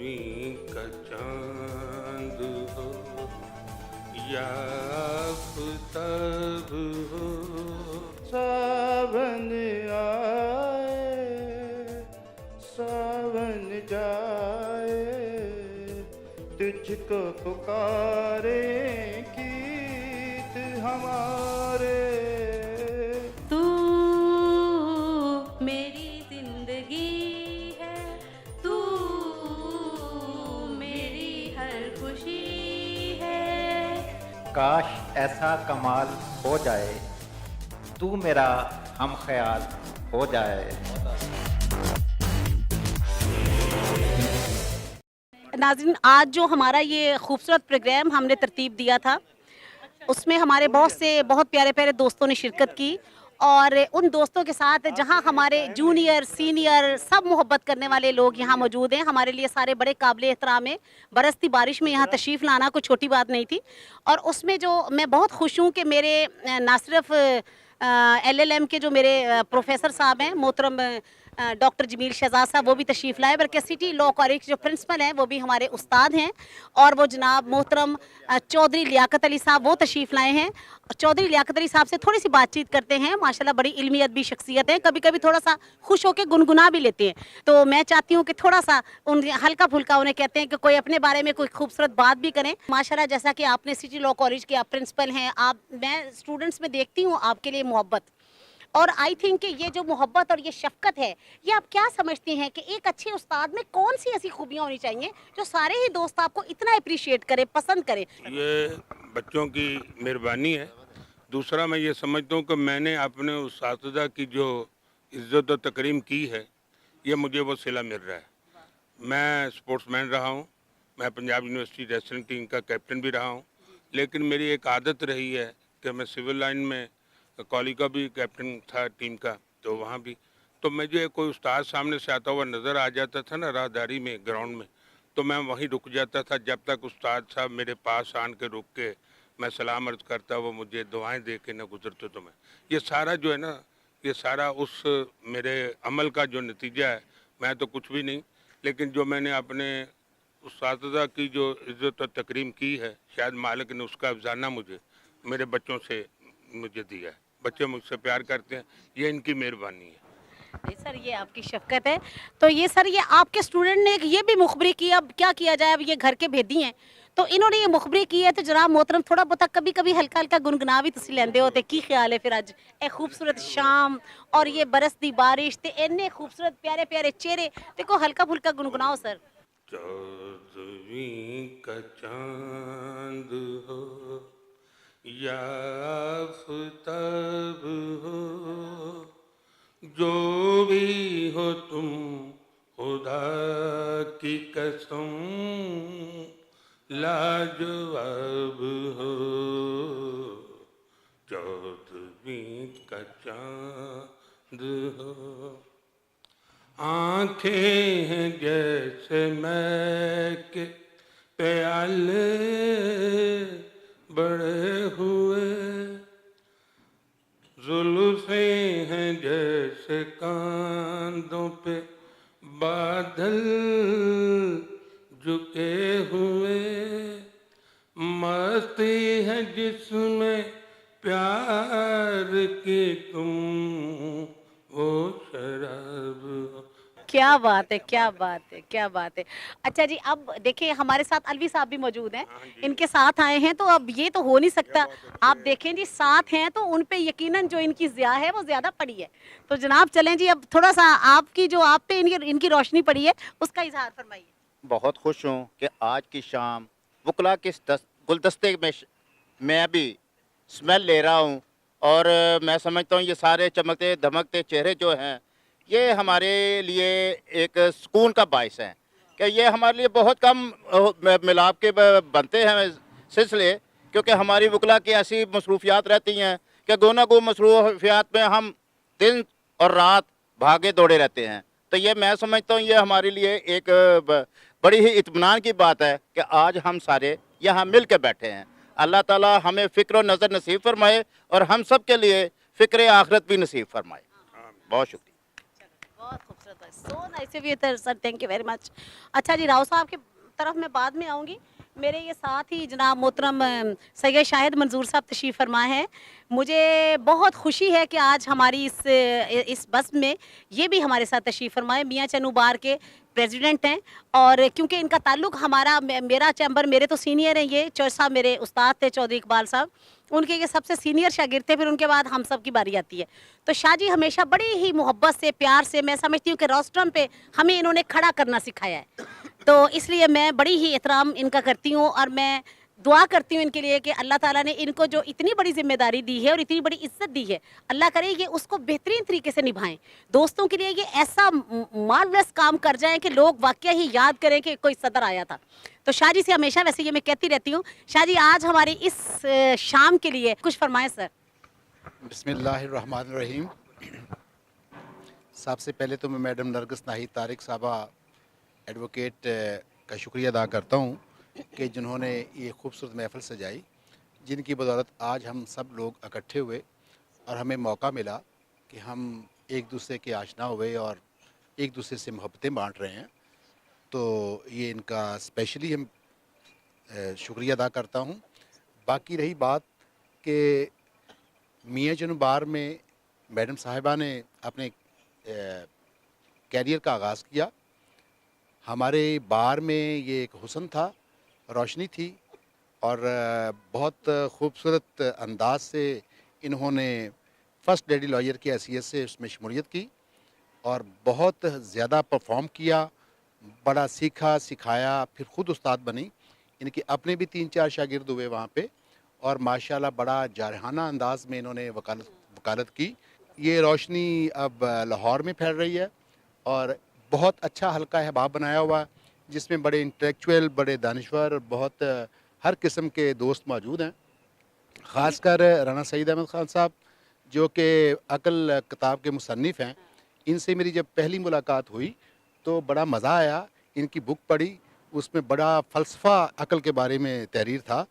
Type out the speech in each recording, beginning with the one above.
चौदहवीं का चांद हो या आफताब हो, सावन आए सावन जाए, तुझको पुकारे गीत हमारे। तू मेरी जिंदगी है, तू मेरी हर खुशी है। काश ऐसा कमाल हो जाए, तू मेरा हम ख्याल हो जाए। नाज़रीन, आज जो हमारा ये खूबसूरत प्रोग्राम हमने तरतीब दिया था, उसमें हमारे बहुत से बहुत प्यारे प्यारे दोस्तों ने शिरकत की। और उन दोस्तों के साथ जहां हमारे जूनियर सीनियर सब मोहब्बत करने वाले लोग यहाँ मौजूद हैं, हमारे लिए सारे बड़े काबिल एहतराम हैं। बरसती बारिश में यहाँ तशरीफ़ लाना कोई छोटी बात नहीं थी। और उसमें जो मैं बहुत खुश हूँ कि मेरे ना सिर्फ LLM के जो मेरे प्रोफेसर साहब हैं, मोहतरम डॉक्टर जमील शहजाद साहब, वो भी तशरीफ़ लाए, बल्कि सिटी लॉ कॉलेज के जो प्रिंसिपल हैं वो भी हमारे उस्ताद हैं। और वो जनाब मोहतरम चौधरी लियाकत अली साहब, वो तशरीफ़ लाए हैं। चौधरी लियाकत अली साहब से थोड़ी सी बातचीत करते हैं। माशाल्लाह बड़ी इल्मी अदबी शख्सियत है, कभी कभी थोड़ा सा खुश होकर गुनगुना भी लेते हैं। तो मैं चाहती हूँ कि थोड़ा सा उन हल्का फुल्का उन्हें कहते हैं कि कोई अपने बारे में कोई खूबसूरत बात भी करें। माशाल्लाह, जैसा कि आपने सिटी लॉ कॉलेज के आप प्रिंसिपल हैं, मैं स्टूडेंट्स में देखती हूँ आपके लिए मोहब्बत। और आई थिंक कि ये जो मोहब्बत और ये शफकत है, ये आप क्या समझती हैं कि एक अच्छे उस्ताद में कौन सी ऐसी खूबियाँ होनी चाहिए जो सारे ही दोस्त आपको इतना अप्रिशिएट करें, पसंद करें? ये बच्चों की मेहरबानी है। दूसरा, मैं ये समझता हूँ कि मैंने अपने उस्तादा की जो इज़्ज़त और तकरीम की है, ये मुझे वो सिला मिल रहा है। मैं स्पोर्ट्समैन रहा हूँ, मैं पंजाब यूनिवर्सिटी रेसलिंग टीम का कैप्टन भी रहा हूँ, लेकिन मेरी एक आदत रही है कि मैं सिविल लाइन में कॉलेज का भी कैप्टन था टीम का, तो वहाँ भी तो मुझे कोई उस्ताद सामने से आता हुआ नज़र आ जाता था ना राहदारी में, ग्राउंड में, तो मैं वहीं रुक जाता था जब तक उस्ताद साहब मेरे पास आन के रुक के मैं सलाम अर्ज़ करता, वो मुझे दुआएं दे के न गुजरते। तो मैं ये सारा जो है ना, ये सारा उस मेरे अमल का जो नतीजा है। मैं तो कुछ भी नहीं, लेकिन जो मैंने अपने उस्तादा की जो इज़्ज़त और तकरीम की है, शायद मालिक ने उसका अफजाना मुझे मेरे बच्चों से मुझे दिया है। बच्चे मुझसे प्यार करते हैं, ये इनकी मेहरबानी है। नहीं सर, ये आपकी शफकत है। तो ये सर, ये आपके स्टूडेंट ने ये भी मुखबरी की, अब क्या किया जाए, अब ये घर के भेदी हैं, तो इन्होंने ये मुखबरी की है। तो जनाब मोहतरम, थोड़ा बहुत कभी कभी हल्का हल्का गुनगुना भी तुसी लेंदे होते, की ख्याल है फिर अज ए खूबसूरत शाम और ये बरसती बारिश ते इन्ने खूबसूरत प्यारे प्यारे चेहरे, देखो हल्का फुल्का गुनगुनाओ सर। चौदहवीं का चांद हो या आफताब हो, जो भी हो तुम खुदा की कसम लाजवाब हो। चौदहवीं का चांद हो, आंखें हैं जैसे महके प्याले बड़े हुए, जुल्फ़ें हैं जैसे कांधों पे बादल झुके हुए, मस्ती है जिसमें प्यार की तुम वो शराब हो। क्या बात है, क्या बात है, क्या बात है। अच्छा जी, अब देखिए हमारे साथ अलवी साहब भी मौजूद हैं, इनके साथ आए हैं, तो अब ये तो हो नहीं सकता। आप देखें जी, साथ हैं तो उन पे यकीनन जो इनकी ज़िया है वो ज़्यादा पड़ी है। तो जनाब चलें जी, अब थोड़ा सा आपकी जो आप पे इनकी रोशनी पड़ी है उसका इजहार फरमाइए। बहुत खुश हूँ कि आज की शाम वकला के इस गुलदस्ते में मैं भी स्मेल ले रहा हूँ। और मैं समझता हूँ ये सारे चमकते धमकते चेहरे जो हैं, ये हमारे लिए एक सुकून का बायस है कि ये हमारे लिए बहुत कम मिलाप के बनते हैं सिलसिले, क्योंकि हमारी वकला की ऐसी मसरूफियात रहती हैं कि गोना गो मसरूफियात में हम दिन और रात भागे दौड़े रहते हैं। तो ये मैं समझता हूँ ये हमारे लिए एक बड़ी ही इत्मीनान की बात है कि आज हम सारे यहाँ मिल के बैठे हैं। अल्लाह ताला हमें फ़िक्र और नज़र नसीब फरमाए और हम सब के लिए फ़िक्र आखिरत भी नसीब फरमाए। बहुत शुक्रिया। बहुत खूबसूरत। So nice of you sir, thank you very much. अच्छा जी, राव साहब की तरफ मैं बाद में आऊँगी। मेरे ये साथ ही जनाब मोहतरम सैयद शाहिद मंजूर साहब तशरीफ़ फरमा है। मुझे बहुत खुशी है कि आज हमारी इस बस में ये भी हमारे साथ तशरीफ़ फरमाए। मियाँ चन्नू बार के प्रेसिडेंट हैं, और क्योंकि इनका ताल्लुक़ हमारा मेरा चैम्बर, मेरे तो सीनियर हैं ये, चौधरी साहब मेरे उस्ताद थे, चौधरी इकबाल साहब, उनके ये सबसे सीनियर शागिर्द थे, फिर उनके बाद हम सब की बारी आती है। तो शाह जी हमेशा बड़ी ही मोहब्बत से, प्यार से, मैं समझती हूँ कि रोस्ट्रम पे हमें इन्होंने खड़ा करना सिखाया है। तो इसलिए मैं बड़ी ही एहतराम इनका करती हूँ, और मैं दुआ करती हूँ इनके लिए कि अल्लाह ताला ने इनको जो इतनी बड़ी जिम्मेदारी दी है और इतनी बड़ी इज्जत दी है, अल्लाह करे ये उसको बेहतरीन तरीके से निभाएं। दोस्तों के लिए ये ऐसा मार्वलस काम कर जाएं कि लोग वाकई ही याद करें कि कोई सदर आया था। तो शाह जी से हमेशा, वैसे ये मैं कहती रहती हूँ, शाह जी आज हमारी इस शाम के लिए कुछ फरमाएं सर। बिस्मिल्लाहिर्रहमानिर्रहीम। सबसे पहले तो मैं मैडम नरगिस नाहिद तारिक साहबा एडवोकेट का शुक्रिया अदा करता हूँ कि जिन्होंने ये खूबसूरत महफ़िल सजाई, जिनकी बदौलत आज हम सब लोग इकट्ठे हुए और हमें मौका मिला कि हम एक दूसरे के आशना हुए और एक दूसरे से मोहब्बतें बांट रहे हैं। तो ये इनका स्पेशली हम शुक्रिया अदा करता हूँ। बाकी रही बात कि मियाँ चन्नू बार में मैडम साहिबा ने अपने कैरियर का आगाज़ किया। हमारे बार में ये एक हुस्न था, रोशनी थी, और बहुत खूबसूरत अंदाज से इन्होंने फ़र्स्ट लेडी लॉयर की हैसियत से उसमें शमूलियत की और बहुत ज़्यादा परफॉर्म किया, बड़ा सीखा सिखाया, फिर ख़ुद उस्ताद बनी। इनके अपने भी 3-4 शागिर्द हुए वहाँ पे, और माशाल्लाह बड़ा जारहाना अंदाज में इन्होंने वकालत की। ये रोशनी अब लाहौर में फैल रही है और बहुत अच्छा हल्का अहबाब बनाया हुआ, जिसमें बड़े इंटेलेक्चुअल, बड़े दानिश्वर, बहुत हर किस्म के दोस्त मौजूद हैं। ख़ासकर राना सईद अहमद ख़ान साहब, जो कि अक़ल किताब के मुसन्निफ़ हैं, इनसे मेरी जब पहली मुलाकात हुई तो बड़ा मज़ा आया। इनकी बुक पढ़ी, उसमें बड़ा फ़लसफ़ा अक़ल के बारे में तहरीर था।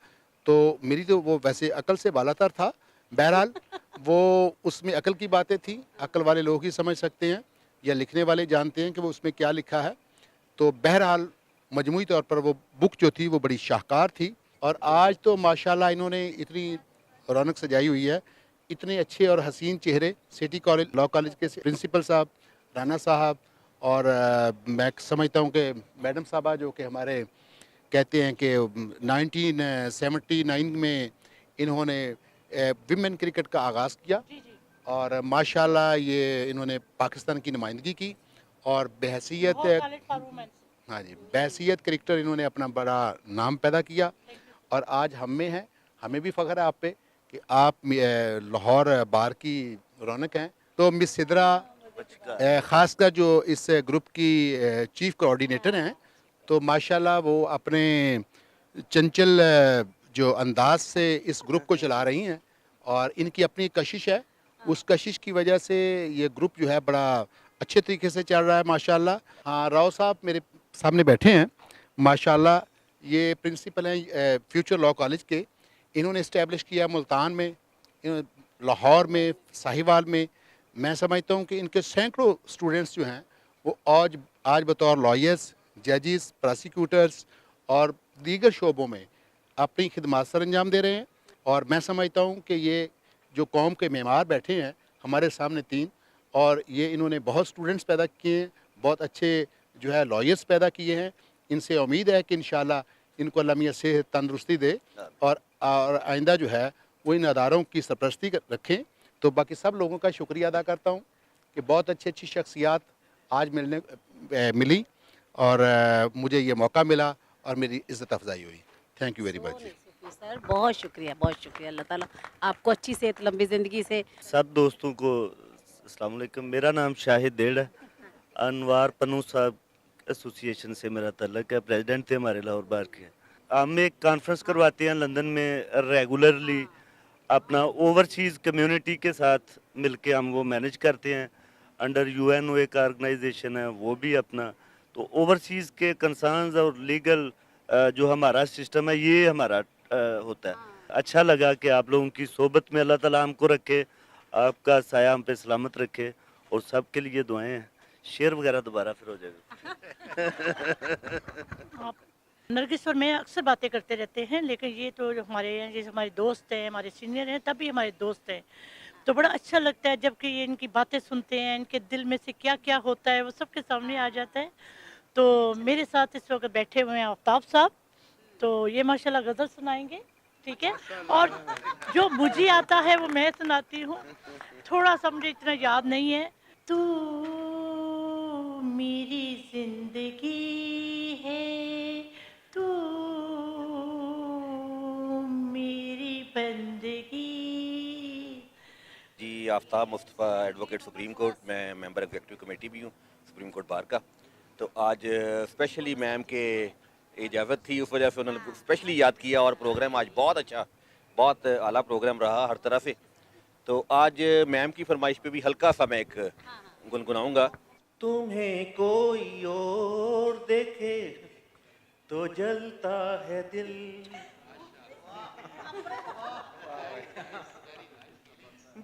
तो मेरी तो वो वैसे अक़ल से बालातर था, बहरहाल वो उसमें अक़ल की बातें थी, अक़ल वाले लोग ही समझ सकते हैं या लिखने वाले जानते हैं कि वो उसमें क्या लिखा है। तो बहरहाल मजमूई तौर पर वो बुक जो थी वो बड़ी शाहकार थी। और आज तो माशाल्लाह इन्होंने इतनी रौनक सजाई हुई है, इतने अच्छे और हसीन चेहरे। सिटी कॉलेज लॉ कॉलेज के प्रिंसिपल साहब, राना साहब, और मैं समझता हूँ कि मैडम साहबा, जो कि हमारे कहते हैं कि 1979 में इन्होंने विमेन क्रिकेट का आगाज़ किया, और माशाल्लाह ये इन्होंने पाकिस्तान की नुमाइंदगी की और बहैसियत, हाँ जी, बहैसियत क्रिकेटर इन्होंने अपना बड़ा नाम पैदा किया। और आज हम में हैं, हमें भी फ़ख्र है आप पे कि आप लाहौर बार की रौनक हैं। तो मिस सिद्रा ख़ासकर जो इस ग्रुप की चीफ़ कोऑर्डिनेटर हैं, तो माशाल्लाह वो अपने चंचल जो अंदाज से इस ग्रुप को चला रही हैं, और इनकी अपनी कशिश है। उस कशिश की वजह से ये ग्रुप जो है बड़ा अच्छे तरीके से चल रहा है माशाल्लाह। हाँ, राव साहब मेरे सामने बैठे हैं, माशाल्लाह ये प्रिंसिपल हैं फ्यूचर लॉ कॉलेज के। इन्होंने इस्टेब्लिश किया मुल्तान में, लाहौर में, साहिवाल में। मैं समझता हूँ कि इनके सैकड़ों स्टूडेंट्स जो हैं वो आज बतौर लॉयर्स, जजेस, प्रोसिक्यूटर्स और दीगर शोबों में अपनी खिदमत सर अंजाम दे रहे हैं। और मैं समझता हूँ कि ये जो कौम के मेमार बैठे हैं हमारे सामने 3, और ये इन्होंने बहुत स्टूडेंट्स पैदा किए हैं, बहुत अच्छे जो है लॉयर्स पैदा किए हैं। इनसे उम्मीद है कि इंशाल्लाह इनको अल्लाह मियां सेहत तंदुरुस्ती दे और आइंदा जो है वो इन अदारों की सरपरस्ती रखें। तो बाकी सब लोगों का शुक्रिया अदा करता हूँ कि बहुत अच्छी शख्सियात आज मिली और मुझे ये मौका मिला और मेरी इज़्ज़त अफजाई हुई। Thank you very much sir, बहुत शुक्रिया, बहुत शुक्रिया। अल्लाह ताला आपको अच्छी सेहत, लंबी ज़िंदगी से। सब दोस्तों को अस्सलाम वालेकुम। मेरा नाम शाहिद देड़ है। अनवार पन्नू साहब एसोसिएशन से मेरा तल्लक है, प्रेसिडेंट थे हमारे लाहौर बार के। हम एक कॉन्फ्रेंस करवाते हैं लंदन में रेगुलरली, अपना ओवरसीज़ कम्युनिटी के साथ मिलके हम वो मैनेज करते हैं। अंडर यूएनओ एक ऑर्गेनाइजेशन है, वो भी अपना तो ओवरसीज़ के कंसर्न्स और लीगल जो हमारा सिस्टम है ये हमारा होता है। अच्छा लगा कि आप लोगों की सोबत में अल्लाह ताला हमको रखे, आपका साया हम पे सलामत रखे, और सब के लिए दुआएं हैं शेयर वगैरह दोबारा फिर हो जाएगा। आप नरगिस और मैं अक्सर बातें करते रहते हैं, लेकिन ये तो जो हमारे हैं, जैसे हमारे दोस्त हैं, हमारे सीनियर हैं, तभी हमारे दोस्त हैं, तो बड़ा अच्छा लगता है जबकि ये इनकी बातें सुनते हैं, इनके दिल में से क्या क्या होता है वो सबके सामने आ जाता है। तो मेरे साथ इस वक्त बैठे हुए हैं आफ्ताब साहब, तो ये माशाल्लाह गज़ल सुनाएंगे, ठीक है। और जो मुझे आता है वो मैं सुनाती हूँ, थोड़ा सा मुझे इतना याद नहीं है। तू मेरी जिंदगी है, तू मेरी बंदगी। जी Aftab Mustafa advocate Supreme Court, मैं मेंबर एग्जीक्यूटिव कमेटी भी हूँ सुप्रीम कोर्ट बार का। तो आज स्पेशली मैम के इजाज़त थी, उस वजह से उन्होंने स्पेशली याद किया और प्रोग्राम आज बहुत अच्छा, बहुत आला प्रोग्राम रहा हर तरह से। तो आज मैम की फरमाइश पे भी हल्का सा मैं एक गुनगुनाऊंगा। तुम्हें कोई और देखे तो जलता है दिल,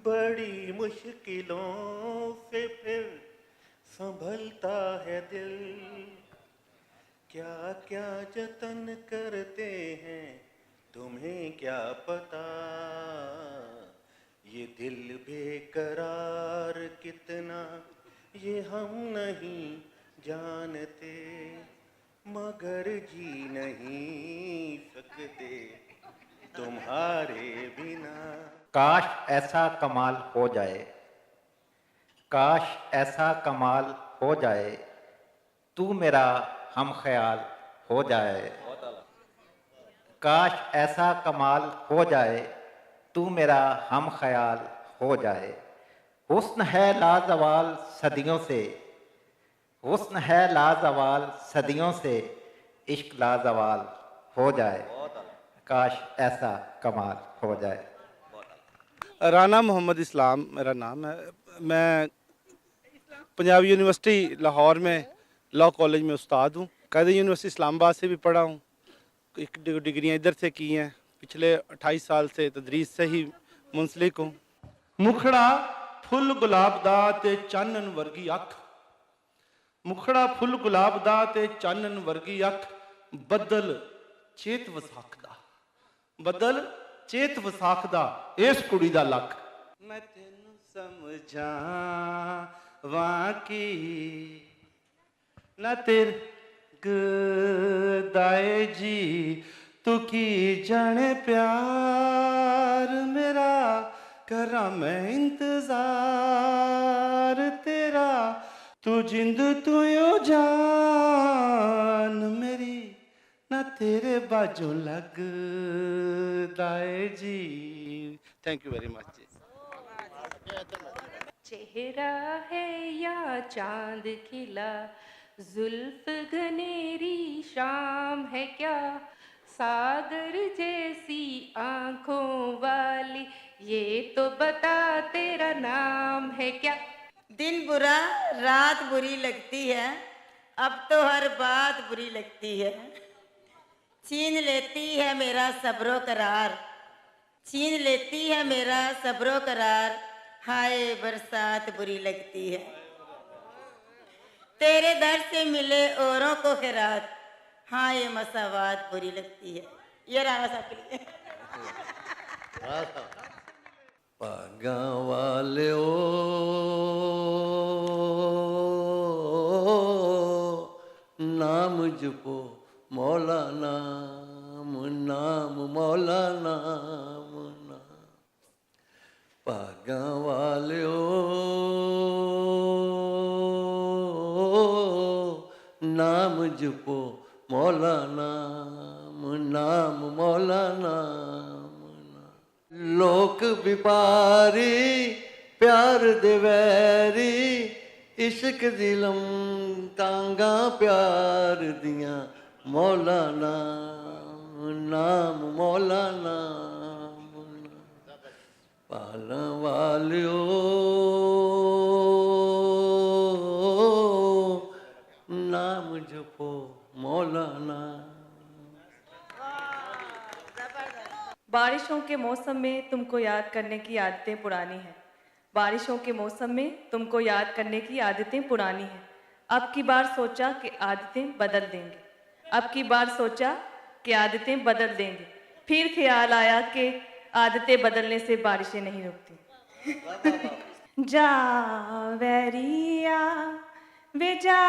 बड़ी मुश्किलों से फिर संभलता है दिल। क्या क्या जतन करते हैं तुम्हें क्या पता, ये दिल बेकरार कितना ये हम नहीं जानते, मगर जी नहीं सकते तुम्हारे बिना। काश ऐसा कमाल हो जाए, काश ऐसा कमाल हो जाए, तू मेरा हम ख्याल हो जाए। काश ऐसा कमाल हो जाए, तू मेरा हम ख्याल हो जाए। हुस्न है लाजवाल सदियों से, हुस्न है लाजवाल सदियों से, इश्क लाजवाल हो जाए। काश ऐसा कमाल हो जाए। राना मोहम्मद इस्लाम मेरा नाम है। मैं पंजाब यूनिवर्सिटी लाहौर में लॉ कॉलेज में उस्ताद हूँ। कायदे यूनिवर्सिटी इस्लामाबाद से भी पढ़ा हूँ, एक डिग्रियाँ इधर से की हैं। पिछले 28 साल से तदरीस से ही मुंसलिक हूँ। मुखड़ा फुल गुलाब दा ते चानन वर्गी अख, मुखड़ा फुल गुलाब दा ते चानन वर्गी अख, बदल चेत वसाख दा, बदल चेत वसाख दा इस कुड़ी दा लख। मैं तेनू समझा वाकी ना तेर गदाए जी, तू की जाने प्यार मेरा, करा मैं इंतजार तेरा, तू जिंद तू यो जान मेरी, ना तेरे बाजू लग दाए जी। Thank you very much. चेहरा है या चांद खिला, जुल्फ घनेरी शाम है क्या, सागर जैसी आंखों वाली, ये तो बता तेरा नाम है क्या। दिन बुरा रात बुरी लगती है, अब तो हर बात बुरी लगती है, छीन लेती है मेरा सब्रो करार, छीन लेती है मेरा सब्रो करार, हाय बरसात बुरी लगती है, तेरे दर से मिले औरों को खैरात, हाँ ये मसावात बुरी लगती है। ये राना साहब के लिए। पागा वाले ओ नाम जपो मौला नाम, नाम मौला नाम नाम। पागा वाले ओ नाम जपो मौला नाम, नाम मौला नाम नाम। लोक विपारी प्यार दे वैरी, इश्क दिलम तांगा प्यार दियां, मौला नाम, नाम मौला नाम नाम। पाला वालियो नाम जपो मौला नाम। बारिशों के मौसम में तुमको याद करने की आदतें पुरानी हैं, बारिशों के मौसम में तुमको याद करने की आदतें पुरानी हैं, अब की बार सोचा कि आदतें बदल देंगे, अब की बार सोचा कि आदतें बदल देंगे, फिर ख्याल आया कि आदतें बदलने से बारिशें नहीं रुकती। जा वैरिया वे जा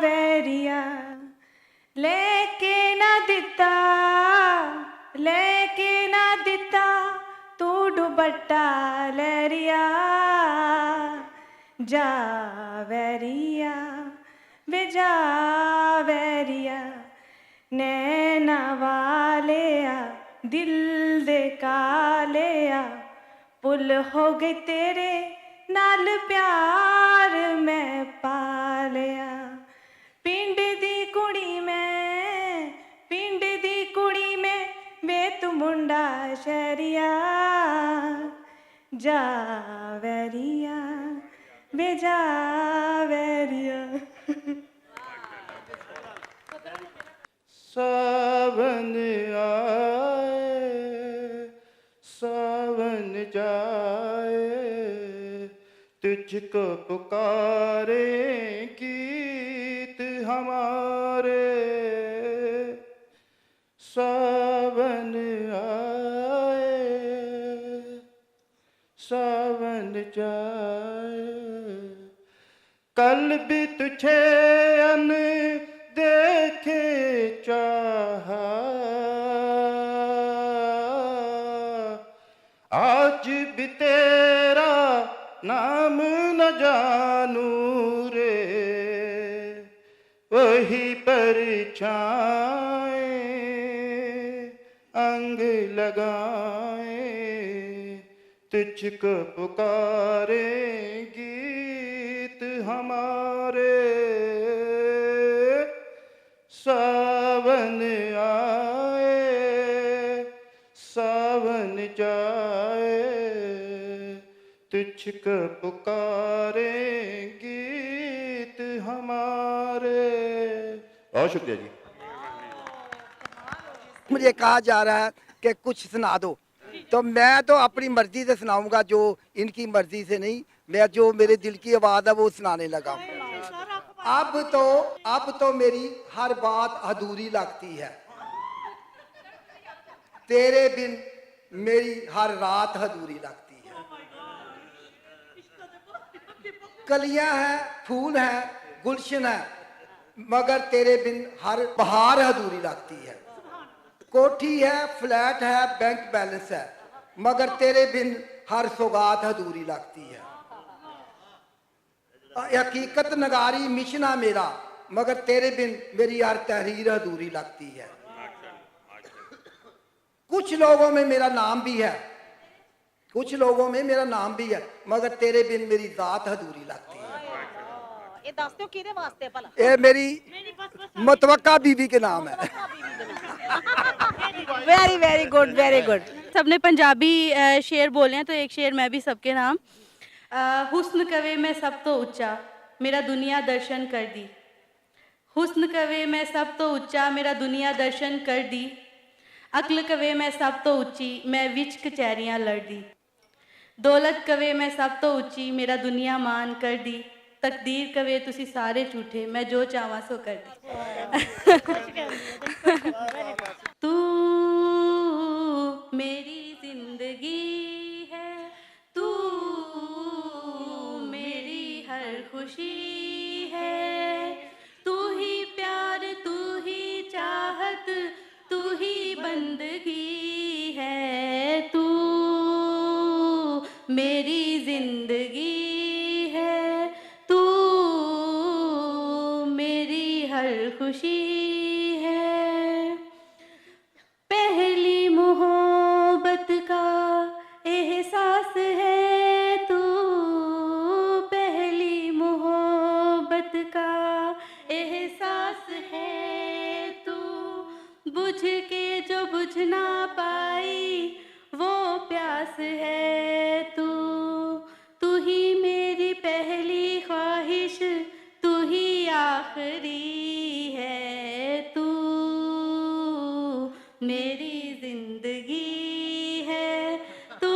वैरिया, लेके ना दिता तू दुपट्टा लहरिया। जा वैरिया वे जा वैरिया, नैना वालिया दिल दे कालिया, पुल हो गई तेरे नाल प्यार मैं पालिया। पिंड दी कुड़ी में वे तू मुंडा शहरिया। जा वैरिया वे जा वैरिया। सावन आए सावन जाए, तुझको पुकारे गीत हमारे। सावन आए सावन जाए, कल भी तुझे अन देखे चाहा, आज भी तेरा नाम न जानू रे। वही परछाएं अंग लगाए, तुझको पुकारे गीत हमारे। सावन आए सावन जाए, तुझको पुकारे गीत हमारे। बहुत शुक्रिया जी। मुझे कहा जा रहा है कि कुछ सुना दो, तो मैं तो अपनी मर्जी से सुनाऊंगा, जो इनकी मर्जी से नहीं। मैं जो मेरे दिल की आवाज़ है वो सुनाने लगा। अब तो मेरी हर बात अधूरी लगती है, तेरे बिन मेरी हर रात अधूरी लगती है। कलियां हैं, फूल हैं, गुलशन है, मगर तेरे बिन हर बहार अधूरी लगती है। कोठी है, फ्लैट है, बैंक बैलेंस है, मगर तेरे बिन हर सौगात अधूरी लगती है। हकीकत नगारी मिशना मेरा, मगर तेरे बिन मेरी हर तहरीर अधूरी लगती है। कुछ लोगों में मेरा नाम भी है, कुछ लोगों में मेरा नाम भी है, मगर तेरे बिन मेरी जात अधूरी लगती है। ये दस दो किहदे वास्ते भला? ये मेरी मतवक्का बीवी के नाम है। Very very good, very good. सबने पंजाबी शेर बोले हैं, तो एक शेर मैं भी सबके नाम। हुस्न कवे मैं सब तो उच्चा, मेरा दुनिया दर्शन कर दी। हुस्न कवे मैं सब तो उच्चा, मेरा दुनिया दर्शन कर दी। अक्ल कवे मैं सब तो उच्ची, मैं विच कचहरियां लड़ दी। दौलत कवे मैं सब तो उच्ची, मेरा दुनिया मान कर दी। तकदीर कवे तुसी सारे झूठे, मैं जो चाहवा सो कर दी। तू मेरी जिंदगी है, तू मेरी हर खुशी है। तू ही प्यार, तू ही चाहत, तू ही बंदगी है। तू मेरी जिंदगी है, तू मेरी हर खुशी है। पहली मोहब्बत का एहसास है तू, पहली मोहब्बत का एहसास है तू। बुझ के जो बुझ ना पाई वो प्यास है तू। तू ही मेरी पहली ख्वाहिश, तू ही आखिरी है। तू मेरी जिंदगी है, तू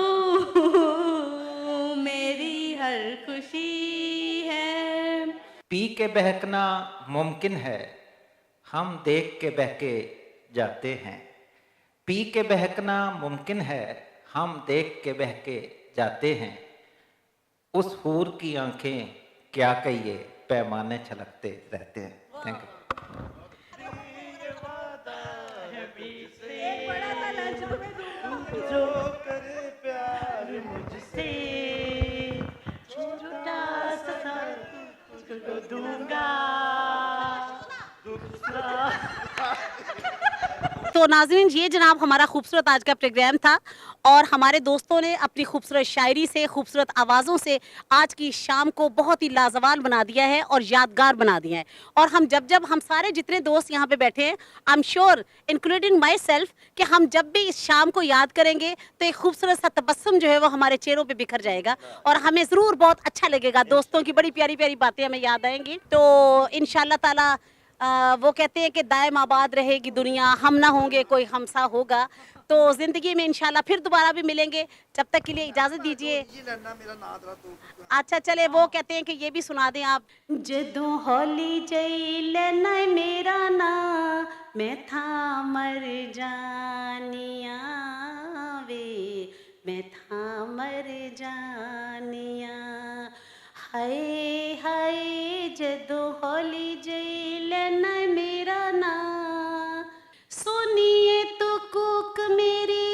मेरी हर खुशी है। पी के बहकना मुमकिन है, हम देख के बहके जाते हैं। पी के बहकना मुमकिन है, हम देख के बहके जाते हैं। उस हूर की आंखें क्या कहिए, पैमाने छलकते रहते हैं। Thank you. जो करे प्यार मुझसे, छोटा सा तुझको दूंगा दूसरा। तो नाज़रीन, ये जनाब हमारा खूबसूरत आज का प्रोग्राम था और हमारे दोस्तों ने अपनी खूबसूरत शायरी से, खूबसूरत आवाज़ों से आज की शाम को बहुत ही लाजवाब बना दिया है और यादगार बना दिया है। और हम जब हम सारे जितने दोस्त यहाँ पे बैठे हैं, I am sure including my self, कि हम जब भी इस शाम को याद करेंगे तो एक खूबसूरत सा तबस्सुम जो है वो हमारे चेहरों पे बिखर जाएगा और हमें ज़रूर बहुत अच्छा लगेगा। दोस्तों की बड़ी प्यारी प्यारी बातें हमें याद आएंगी। तो इंशाल्लाह ताला वो कहते हैं कि दायम आबाद रहेगी दुनिया, हम ना होंगे कोई हमसा होगा। तो ज़िंदगी में इंशाल्लाह फिर दोबारा भी मिलेंगे। जब तक के लिए इजाज़त दीजिए। अच्छा चले, वो कहते हैं कि ये भी सुना दें आप। जदों हौली जई लेना मेरा ना, मैं था मर जानिया वे, मैं था मर जानिया। हाय हाय जदों हौली जई लेना मेरा ना, सुनिए तो कूक मेरी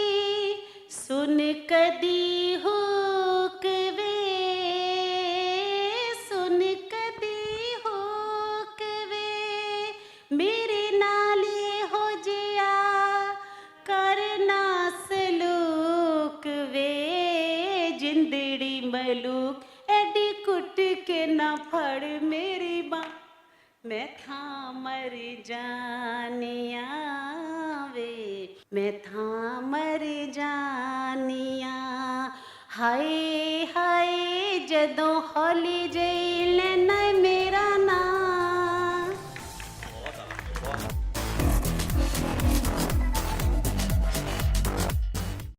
सुन कदी हुक वे, सुन कदी हुक वे, मेरे नाले हो जिया करना सलूक वे, जिंदड़ी मलूक एडी कुट के ना फड़ मेरी बाँ, मैं था मर जानिया वे, मैं था मर जानिया। हाय हाय जदों हौली जई लेना